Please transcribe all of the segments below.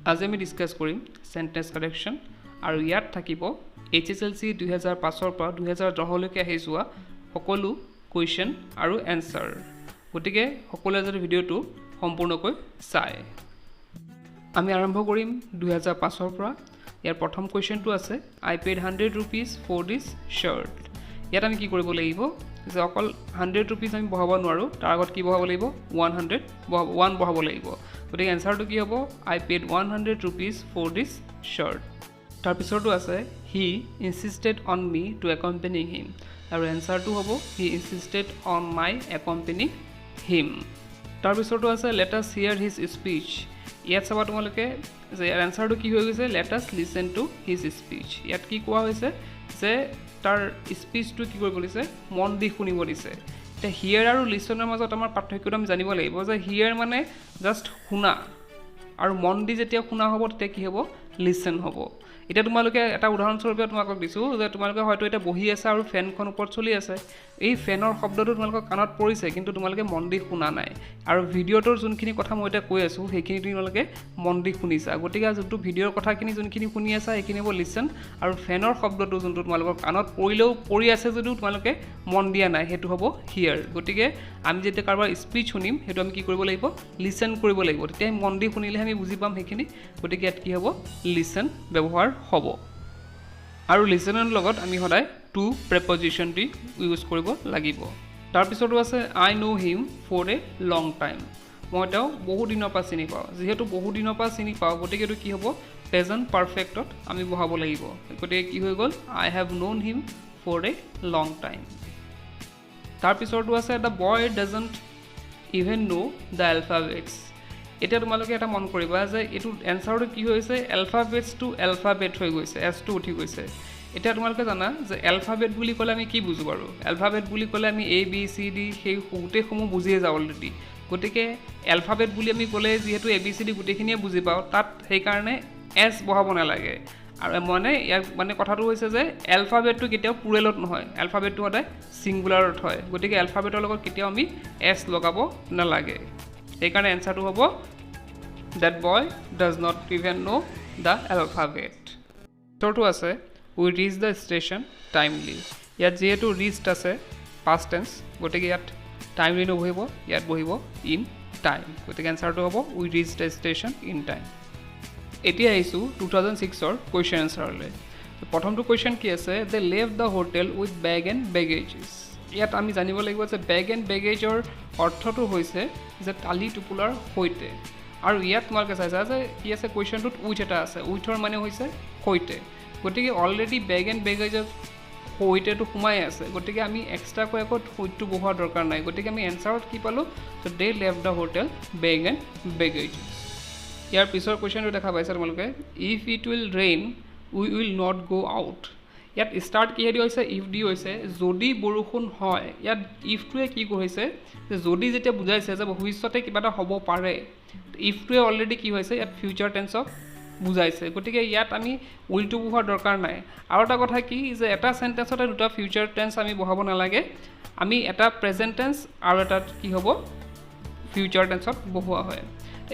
আজি আমি ডিসকাস কৰিম সেন্টেন্স কাৰেকশন আৰু ইয়াত থাকিব HSLC 2005 পৰা 2010 লৈকে আহি যোৱা সকলো কোৱেশ্চন আৰু এনসাৰ গতিকে সকলোৱে যদি ভিডিওটো সম্পূৰ্ণকৈ চাই আমি আৰম্ভ কৰিম 2005 পৰা ইয়াৰ প্ৰথম কোৱেশ্চনটো আছে I paid 100 rupees for this shirt ইয়াত আমি কি কৰিব লাগিব যে অকল 100 rupees আমি বহাব নোৱাৰো তাৰ আগত কি বহাব লাগিব 1 বহাব লাগিব গতিকে এনসাৰটো কি হ'ব I paid 100 rupees for this shirt তাৰ পিছৰটো আছে he insisted on me to accompany him আৰু এনসাৰটো হ'ব he insisted on my accompanying him তাৰ পিছৰটো আছে let us hear his speech ইয়াত চাবা তোমালোকে যে এনসাৰটো কি হৈ গৈছে let us listen to his speech ইয়াত কি কোৱা হৈছে যে তাৰ স্পিচটো কি কৰিব দিছে মন দি শুনিব দিছে তে হিয়াৰ আৰু লিসনৰ মাজত আমাৰ পাৰ্থক্যটো আমি জানিব লাগিব যে হিয়াৰ মানে জাস্ট শুনা আৰু মন দি যেতিয়া শুনা হ'ব তেতিয়া কি হ'ব লিসন হ'ব এটা তোমালোকে এটা উদাহৰণস্বৰূপে তোমাক দিছো যে তোমালোকে হয়তো এটা বহি আছে আৰু ফেনখন ওপৰত চলি আছে এই ফেনৰ শব্দটো তোমালোকৰ কাণত পৰিছে কিন্তু তোমালোকে মন দি শুনা নাই আৰু ভিডিওটোৰ যোনখিনি কথা মই এটা কৈ আছো সেইখিনি তোমালোকে মন দি শুনিছা গতিকে যোনটো ভিডিওৰ কথাখিনি যোনখিনি শুনি আছা সেইখিনি হ'ব লিসন আৰু ফেনৰ শব্দটো যোনটো তোমালোকৰ কাণত পৰিলেও পৰি আছে যদিও তোমালোকে মন দিয়া নাই হেতু হ'ব হিয়াৰ গতিকে আমি যেতিয়া কাৰোবাৰ স্পিচ শুনিম হেতু আমি কি কৰিব লাগিব লিসন কৰিব লাগিব তেতিয়া মন দি শুনিলে আমি বুজি পাম সেইখিনি গতিকে ইয়াত কি হ'ব লিসন ব্যৱহাৰ হ'ব আৰু লিসনৰ লগত আমি সদায় টু প্ৰেপজিশন দি ইউজ কৰিব লাগিব তাৰ পিছতো আছে I know him for a long time মই তাও বহু দিনৰ পৰা চিনি পাওঁ যেহেতু বহু দিনৰ পৰা চিনি পাওঁ গতিকে এটো কি হ'ব প্ৰেজেন্ট পাৰফেক্টত আমি বহাব লাগিব গতিকে কি হৈ গ'ল I have known him for a long time তাৰ পিছতো আছে the boy doesn't even know the alphabets এটা তোমালোকে এটা মন কৰিবা যে এটো এনসাৰটো কি হৈছে অ্যালফাবেটস টু অ্যালফাবেট হৈ গৈছে এস টু উঠি গৈছে এটা তোমালোকে জানা যে অ্যালফাবেট বুলি ক'লে আমি কি বুজো বাৰু অ্যালফাবেট বুলি ক'লে আমি A B C D সেই গুটেসমূহ বুজিয়ে যাও অলৰেডি গতিকে অ্যালফাবেট বুলি আমি ক'লে যেহেতু A B C D গুটেখিনিয়ে বুজি পাও তাত সেই কাৰণে S বহাব নালাগে আৰু মানে কথাটো হৈছে যে অ্যালফাবেটটো কেতিয়াও প্লুৰেলত নহয় অ্যালফাবেটটো সদায় সিঙ্গুলাৰত হয় গতিকে অ্যালফাবেটৰ লগত কেতিয়াও আমি S লগাব নালাগে এই কাৰণে এনসাৰটো হ'ব that boy does not even know the alphabet তোৰটো আছে we reached the station timely ইয়াত যেহেতু reached আছে past tense গতিকে ইয়াত timely নবহিব ইয়াত বহিব in time গতিকে এনসাৰটো হ'ব we reached the station in time এতিয়া আহিছো 2006 ৰ কোৱেশ্চন আনসাৰলৈ প্ৰথমটো কোৱেশ্চন কি আছে they left the hotel with bag and baggages ইয়াত আমি জানিব লাগিব যে ব্যাগ এণ্ড বেগেজৰ অৰ্থটো হৈছে যে টালি টুপুলাৰ হৈতে আৰু ইয়াত তোমালোকে চাইছা যে কি আছে কোৱেশ্চনটোত উইথ এটা আছে উইথৰ মানে হৈছে হৈতে গতিকে অলৰেডি ব্যাগ এণ্ড বেগেজৰ হৈতেটো সোমাই আছে গতিকে আমি এক্সট্ৰা কৈ আকৌ হৈটো বহোৱাৰ দৰকাৰ নাই গতিকে আমি এনসাৰত কি পালো যে they left the hotel bag and baggage ইয়াৰ পিছৰ কোৱেশ্চনটো দেখা পাইছা তোমালোকে if it will rain we will not go out ইয়াত স্টাৰ্ট কি হেৰি হৈছে ইফ দি হৈছে যদি বৰষুণ হয় ইয়াত ইফটোৱে কি কৈছে যে যদি যেতিয়া বুজাইছে যে ভৱিষ্যতে কিবা এটা হ'ব পাৰে ইফটোৱে অলৰেডি কি হৈছে ইয়াত ফিউচাৰ টেন্সক বুজাইছে গতিকে ইয়াত আমি উইলটো বহোৱাৰ দৰকাৰ নাই আৰু এটা কথা কি যে এটা সেন্টেন্সতে দুটা ফিউচাৰ টেন্স আমি বহাব নালাগে আমি এটা প্ৰেজেন্ট টেন্স আৰু এটা কি হ'ব ফিউচাৰ টেন্সত বহোৱা হয়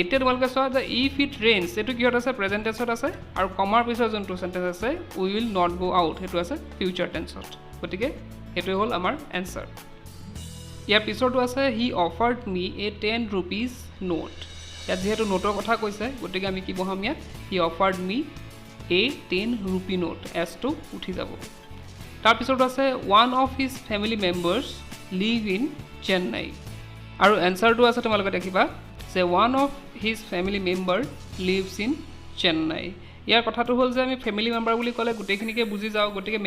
এতিয়া তোমালোকে চোৱা যে ইফ ইট ৰেইনছ এটো কিহত আছে প্ৰেজেন্ট টেন্সত আছে আৰু কমাৰ পিছৰ যোনটো সেন্টেন্স আছে উই উইল নট গো আউট হেতু আছে ফিউচাৰ টেন্সত গতিকে হেতু হ'ল আমাৰ এনসাৰ ইয়াৰ পিছৰটো আছে হি offered me a 10 rupees note ইয়াত যেহেতু নোটৰ কথা কৈছে গতিকে আমি কি বহাম ইয়াত he offered me a 10 rupee note এস টু উঠি যাব তাৰ পিছৰটো আছে one of his family members live in Chennai আৰু এনসাৰটো আছে তোমালোকে দেখিবা যে one of his family member lives in Chennai ইয়াৰ কথাটো হ'ল যে আমি ফ্যামিলি মেম্বাৰ বুলি ক'লে গুটেখিনিকে বুজি যাও গতিকে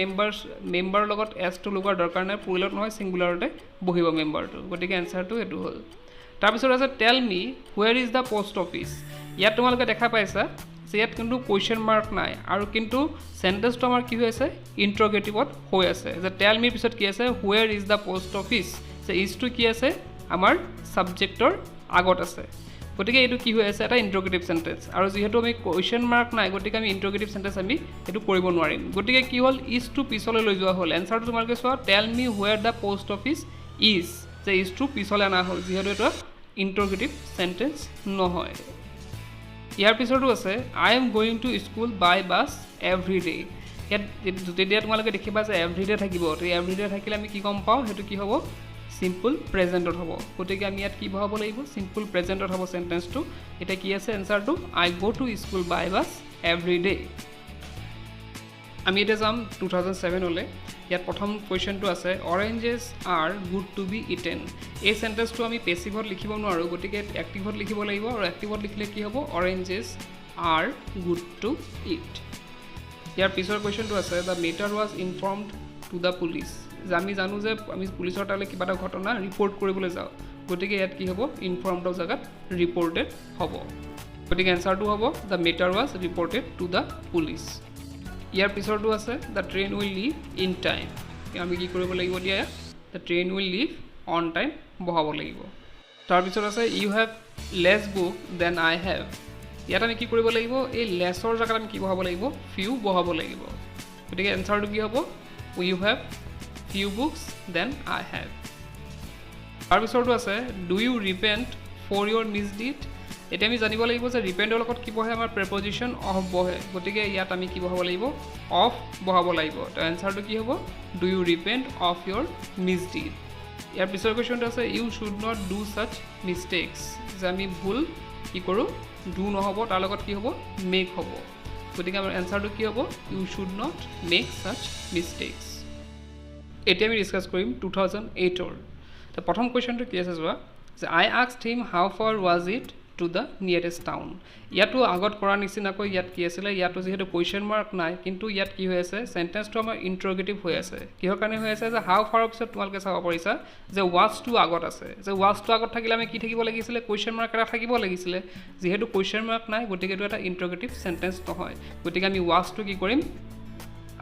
মেম্বাৰ লগত এস টু লগাৰ দৰকাৰ নাই প্লুৰেলত নহয় সিঙ্গুলাৰতে বহিব মেম্বাৰটো গতিকে এনসাৰটো এটো হ'ল তাৰ পিছত আছে tell me where is the post office ইয়াত তোমালোকে দেখা পাইছা যে ইয়াত কিন্তু কোৱেশ্চন মাৰ্ক নাই আৰু কিন্তু সেন্টেন্সটো আমাৰ কি হৈ আছে ইন্টাৰগেটিভত হৈ আছে যে টেল মি পিছত কি আছে where is the post office যে ইজটো কি আছে আমাৰ সাবজেক্টৰ আগত আছে গতিকে এটো কি হৈ আছে এটা ইন্টাৰগেটিভ সেন্টেন্স আৰু যেহেতু আমি কোৱেশ্চন মাৰ্ক নাই গতিকে আমি ইন্টাৰগেটিভ সেন্টেন্স আমি এটো কৰিব নোৱাৰিম গতিকে কি হ'ল ইজ টু পিছলৈ লৈ যোৱা হ'ল এনসাৰটো তোমালোকে চোৱা tell me ৱেৰ the post office is যে ইজ টু পিছলৈ আনা হ'ল যেহেতু এটা ইন্টাৰগেটিভ সেন্টেন্স নহয় ইয়াৰ পিছতো আছে I am going to school by bus every day ইয়াত যেতিয়া তোমালোকে দেখিবা যে এভৰি ডে থাকিব তো এভৰি ডে থাকিলে আমি কি গম পাওঁ সেইটো কি হ'ব সিম্পল প্ৰেজেণ্টত হ'ব গতিকে আমি ইয়াত কি বহাব লাগিব সিম্পল প্ৰেজেণ্টত হ'ব সেন্টেন্সটো এটা কি আছে এনসাৰটো I go to school by bus every day আমি এটা যাম 2007 হলে ইয়াত প্ৰথম কোৱেশ্চনটো আছে oranges are good to be eaten এই সেন্টেন্সটো আমি পেছিভত লিখিব নোৱাৰো গতিকে এক্টিভত লিখিব লাগিব আৰু এক্টিভত লিখিলে কি হ'ব অৰেঞ্জেছ আৰ গুড টু ইট ইয়াৰ পিছৰ কোৱেশ্চনটো আছে the matter was ইনফৰ্মড two the police যে আমি জানো যে আমি পুলিচৰ তালৈ কিবা এটা ঘটনা ৰিপৰ্ট কৰিবলৈ যাওঁ গতিকে ইয়াত কি হ'ব ইনফৰ্মডৰ জাগাত ৰিপৰ্টেড হ'ব গতিকে এনসাৰটো হ'ব the matter was reported to the police ইয়াৰ পিছৰটো আছে the train will leave in time আমি কি কৰিব লাগিব দিয়া the train will leave on time বহাব লাগিব তাৰপিছত আছে you have less book than I have ইয়াত আমি কি কৰিব লাগিব এই লেছৰ জাগাত আমি কি বহাব লাগিব ফিউ বহাব লাগিব গতিকে এনসাৰটো কি হ'ব you have few books than I have তাৰপিছৰটো আছে do you repent for your misdeed এটা আমি জানিব লাগিব যে ৰিপেণ্টৰ লগত কি বহে আমাৰ প্ৰেপজিশ্যন অফ বহে গতিকে ইয়াত আমি কি বহাব লাগিব অফ বহাব লাগিব তো এনসাৰটো কি হ'ব do you repent of your misdeed ইয়াৰ পিছৰ কুৱেশ্যনটো আছে you should not do such mistakes যে আমি ভুল কি কৰোঁ ডু নহ'ব তাৰ লগত কি হ'ব মেক হ'ব গতিকে আমাৰ এনসাৰটো কি হ'ব you should not make such mistakes এতিয়া আমি ডিছকাছ কৰিম 2008ৰ তো প্ৰথম কুৱেশ্যনটো কি আছে যোৱা যে I asked him how far was it to the nearest town ইয়াতো আগত কৰা নিচিনাকৈ ইয়াত কি আছিলে ইয়াতো যিহেতু কুৱেশ্যন মাৰ্ক নাই কিন্তু ইয়াত কি হৈ আছে সেন্টেন্সটো আমাৰ ইন্টাৰোগেটিভ হৈ আছে কিহৰ কাৰণে হৈ আছে যে হাউ ফাৰৰ পিছত তোমালোকে চাব পাৰিছা যে ৱাজটো আগত আছে যে ৱাজটো আগত থাকিলে আমি কি থাকিব লাগিছিলে কুৱেশ্যন মাৰ্ক এটা থাকিব লাগিছিলে যিহেতু কুৱেশ্যন মাৰ্ক নাই গতিকে এইটো এটা ইন্টাৰোগেটিভ সেন্টেন্স নহয় গতিকে আমি ৱাজটো কি কৰিম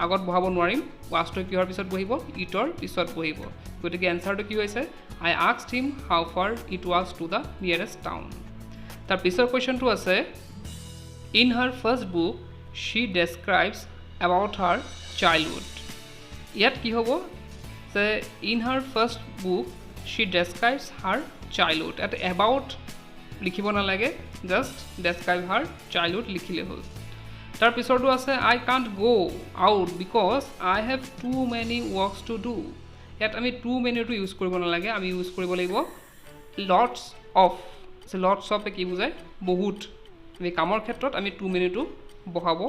আগত বহাব নোৱাৰিম ৱাজটো কিহৰ পিছত বহিব ইটৰ পিছত বহিব গতিকে এনসাৰটো কি হৈছে I asked him how far it was to the nearest town তাৰ পিছৰ কুৱেশ্যনটো আছে in her first book she describes about her childhood ইয়াত কি হ'ব যে in her first book she describes her childhood ইয়াত এবাউট লিখিব নালাগে জাষ্ট ডেছক্ৰাইব হাৰ চাইল্ডহুড লিখিলে হ'ল তাৰ পিছৰটো আছে আই কাণ্ট গ' out because I have to many works to do ইয়াত আমি টু মেনিটো ইউজ কৰিব নালাগে আমি ইউজ কৰিব লাগিব লটছ অফ লটছ অফে কি বুজায় বহুত আমি কামৰ ক্ষেত্ৰত আমি টু মেনিটো বহাব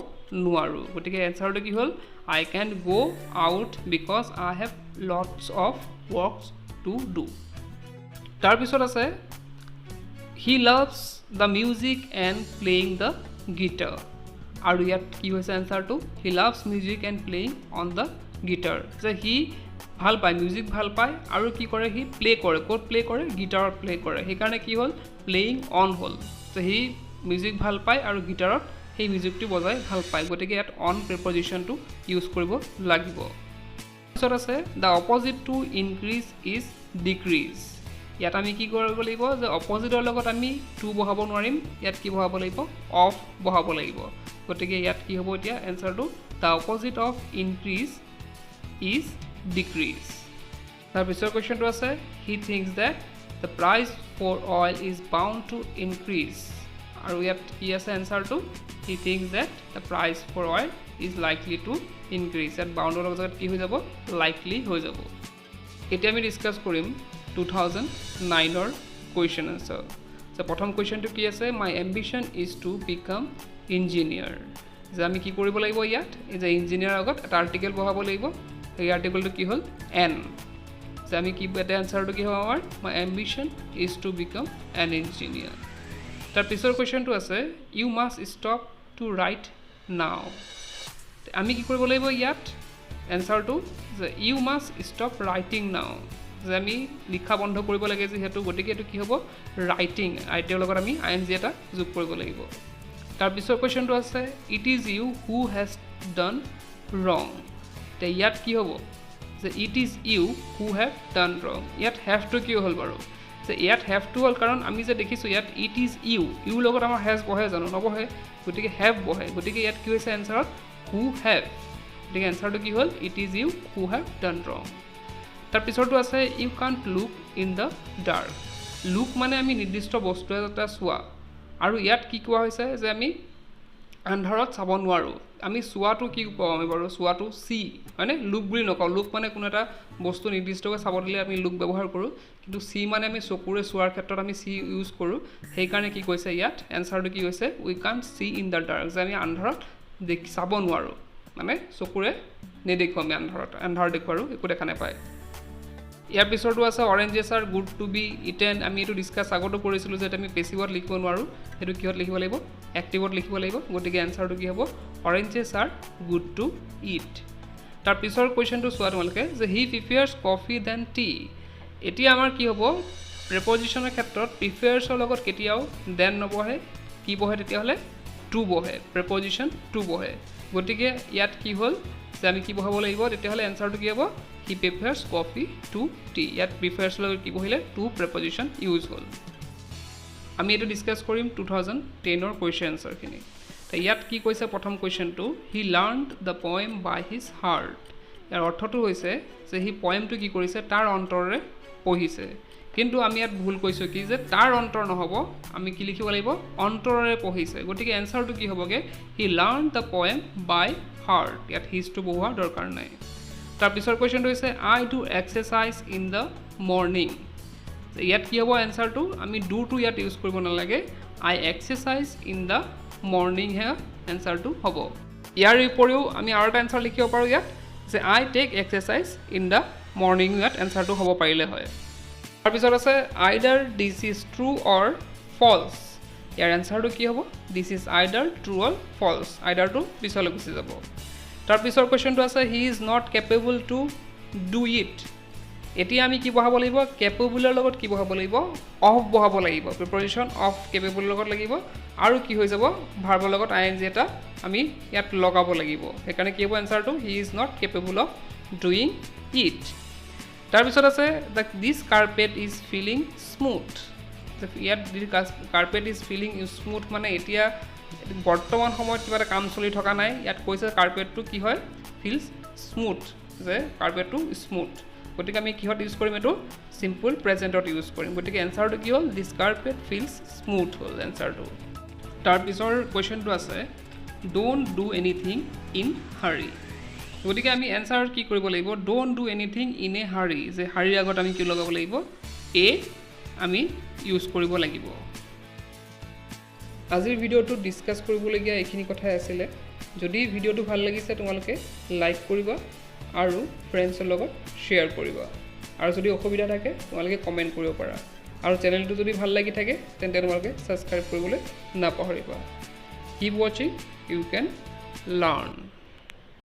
নোৱাৰোঁ গতিকে এনসাৰটো কি হ'ল I can go' out because I have lots of works to do তাৰপিছত আছে he loves the music and playing the guitar আৰু ইয়াত কি হৈছে এনসাৰটো he loves music and playing on the guitar যে হি ভাল পায় মিউজিক ভাল পায় আৰু কি কৰে হি প্লে কৰে ক'ত প্লে কৰে গিটাৰত প্লে কৰে সেইকাৰণে কি হ'ল প্লেয়িং অন হ'ল যে হি মিউজিক ভাল পায় আৰু গিটাৰত সেই মিউজিকটো বজাই ভাল পায় গতিকে ইয়াত অন প্ৰিপজিশ্যনটো ইউজ কৰিব লাগিব তাৰপিছত আছে the opposite to increase is decrease ইয়াত আমি কি কৰিব লাগিব যে অপজিটৰ লগত আমি টু বহাব নোৱাৰিম ইয়াত কি বহাব লাগিব অফ বহাব লাগিব গতিকে ইয়াত কি হ'ব এতিয়া এনসাৰটো the opposite of increase is decrease তাৰপিছৰ কুৱেশ্যনটো আছে he thinks that the price for oil is bound to increase আৰু ইয়াত কি আছে এনসাৰটো he thinks that the price for oil is likely to increase ইয়াত বাউণ্ডৰ লগত কি হৈ যাব লাইকলি হৈ যাব এতিয়া আমি ডিছকাছ কৰিম 2009ৰ কুৱেশ্যন আনচাৰ যে প্ৰথম কুৱেশ্যনটো কি আছে মাই ambition is to became engineer যে আমি কি কৰিব লাগিব ইয়াত এই যে ইঞ্জিনিয়াৰ আগত এটা আৰ্টিকেল বহাব লাগিব এই আৰ্টিকেলটো কি হ'ল এন যে আমি কি এটা এনসাৰটো কি হ'ব আমাৰ my ambition is to become an engineer তাৰ পিছৰ কুৱেশ্যনটো আছে you must stop to write now আমি কি কৰিব লাগিব ইয়াত এনসাৰটো যে ইউ মাষ্ট ষ্টপ ৰাইটিং নাও যে আমি লিখা বন্ধ কৰিব লাগে যিহেতু গতিকে এইটো কি হ'ব ৰাইটিং ৰাইটিংৰ লগত আমি আই এন জি এটা যোগ কৰিব লাগিব তাৰ পিছৰ কুৱেশ্যনটো আছে it is you who has done wrong তে ইয়াত কি হ'ব যে it is you who have done wrong ইয়াত হেভটো কি হ'ল বাৰু যে ইয়াত হেভটো হ'ল কাৰণ আমি যে দেখিছোঁ ইয়াত ইট ইজ ইউ ইউৰ লগত আমাৰ হেজ বহে জানো নবহে গতিকে হেভ বহে গতিকে ইয়াত কি হৈছে এনসাৰত হু হেভ গতিকে এনসাৰটো কি হ'ল it is you who have done wrong তাৰ পিছৰটো আছে you can't look in the dark look মানে আমি নিৰ্দিষ্ট বস্তু এটা চোৱা আৰু ইয়াত কি কোৱা হৈছে যে আমি আন্ধাৰত চাব নোৱাৰোঁ আমি চোৱাটো কি কওঁ আমি বাৰু চোৱাটো চি হয়নে লুক বুলি নকওঁ লুক মানে কোনো এটা বস্তু নিৰ্দিষ্টকৈ চাব দিলে আমি লুক ব্যৱহাৰ কৰোঁ কিন্তু চি মানে আমি চকুৰে চোৱাৰ ক্ষেত্ৰত আমি চি ইউজ কৰোঁ সেইকাৰণে কি কৈছে ইয়াত এনচাৰটো কি কৈছে we can't C in the dark যে আমি আন্ধাৰত চাব নোৱাৰোঁ মানে চকুৰে নেদেখোঁ আমি আন্ধাৰত দেখুৱাৰো একো দেখা নাপায় ইয়াৰ পিছৰটো আছে oranges are good to be eaten আমি এইটো ডিছকাছ আগতো কৰিছিলোঁ যে আমি পেছিভত লিখিব নোৱাৰোঁ সেইটো কিহত লিখিব লাগিব এক্টিভত লিখিব লাগিব গতিকে এনচাৰটো কি হ'ব অৰেঞ্জেছ আৰ গুড টু ইট তাৰ পিছৰ কুৱেশ্যনটো চোৱা তোমালোকে যে হি প্ৰিফাৰ্ছ কফি দেন টি এতিয়া আমাৰ কি হ'ব প্ৰিপজিশ্যনৰ ক্ষেত্ৰত প্ৰিফাৰ্ছৰ লগত কেতিয়াও দেন নবহে কি বহে তেতিয়াহ'লে টু বহে প্ৰিপজিশ্যন টু বহে গতিকে ইয়াত কি হ'ল যে আমি কি বহাব লাগিব তেতিয়াহ'লে এনচাৰটো কি হ'ব হি প্ৰিফাৰ্ছ কফি টু টি ইয়াত প্ৰিফাৰ্ছৰ লগত কি বহিলে টু প্ৰিপজিশ্যন ইউজ হ'ল আমি এইটো ডিছকাছ কৰিম 2010ৰ কুৱেশ্যন এনচাৰখিনি তো ইয়াত কি কৈছে প্ৰথম কুৱেশ্যনটো he learned the poem by his heart ইয়াৰ অৰ্থটো হৈছে যে হি পয়েমটো কি কৰিছে তাৰ অন্তৰেৰে পঢ়িছে কিন্তু আমি ইয়াত ভুল কৈছোঁ কি যে তাৰ অন্তৰ নহ'ব আমি কি লিখিব লাগিব অন্তৰেৰে পঢ়িছে গতিকে এনচাৰটো কি হ'বগৈ he learn the poem by heart ইয়াত হিজটো বহুৱাৰ দৰকাৰ নাই তাৰ পিছৰ কুৱেশ্যনটো হৈছে I do exercise in the morning ইয়াত কি হ'ব এনচাৰটো আমি ডুটো ইয়াত ইউজ কৰিব নালাগে আই এক্সাৰচাইজ ইন দ্য মৰ্ণিং হে এনচাৰটো হ'ব ইয়াৰ উপৰিও আমি আৰু এটা এনচাৰ লিখিব পাৰোঁ ইয়াত যে I take exercise in the morning ইয়াত এনচাৰটো হ'ব পাৰিলে হয় তাৰপিছত আছে either this is true or false ইয়াৰ এনচাৰটো কি হ'ব this is either true or false আইডাৰটো পিছলৈ গুচি যাব তাৰপিছৰ কুৱেশ্যনটো আছে he is not capable to do it এতিয়া আমি কি বহাব লাগিব কেপেবলৰ লগত কি বহাব লাগিব অফ বহাব লাগিব প্ৰিপজিশ্যন অফ কেপেবলৰ লগত লাগিব আৰু কি হৈ যাব ভাৰ্বৰ লগত আই এন জি এটা আমি ইয়াত লগাব লাগিব সেইকাৰণে কি হ'ব এনচাৰটো he is not capable of doing it তাৰপিছত আছে this carpet is feeling smooth ইয়াত কাৰ্পেট ইজ ফিলিং স্মুথ মানে এতিয়া বৰ্তমান সময়ত কিবা এটা কাম চলি থকা নাই ইয়াত কৈছে কাৰ্পেটটো কি হয় ফিলছ স্মুথ যে কাৰ্পেটটো স্মুথ গতিকে আমি কিহত ইউজ কৰিম এইটো চিম্পল প্ৰেজেণ্টত ইউজ কৰিম গতিকে এনচাৰটো কি হ'ল দিছ কাৰ্পেট ফিলছ স্মুথ হ'ল এনচাৰটো তাৰপিছৰ কুৱেশ্যনটো আছে ডোণ্ট ডু এনিথিং ইন হাৰি গতিকে আমি এনচাৰ কি কৰিব লাগিব don't do anything in a হাৰি যে হাৰিৰ আগত আমি কি লগাব লাগিব এ আমি ইউজ কৰিব লাগিব আজিৰ ভিডিঅ'টো ডিছকাছ কৰিবলগীয়া এইখিনি কথাই আছিলে যদি ভিডিঅ'টো ভাল লাগিছে তোমালোকে লাইক কৰিবা আৰু ফ্ৰেণ্ডছৰ লগত শ্বেয়াৰ কৰিবা আৰু যদি অসুবিধা থাকে তোমালোকে কমেণ্ট কৰিব পাৰা আৰু চেনেলটো যদি ভাল লাগি থাকে তেন্তে তোমালোকে ছাবস্ক্ৰাইব কৰিবলৈ নাপাহৰিবা কিপ ৱাচিং ইউ কেন লাৰ্ণ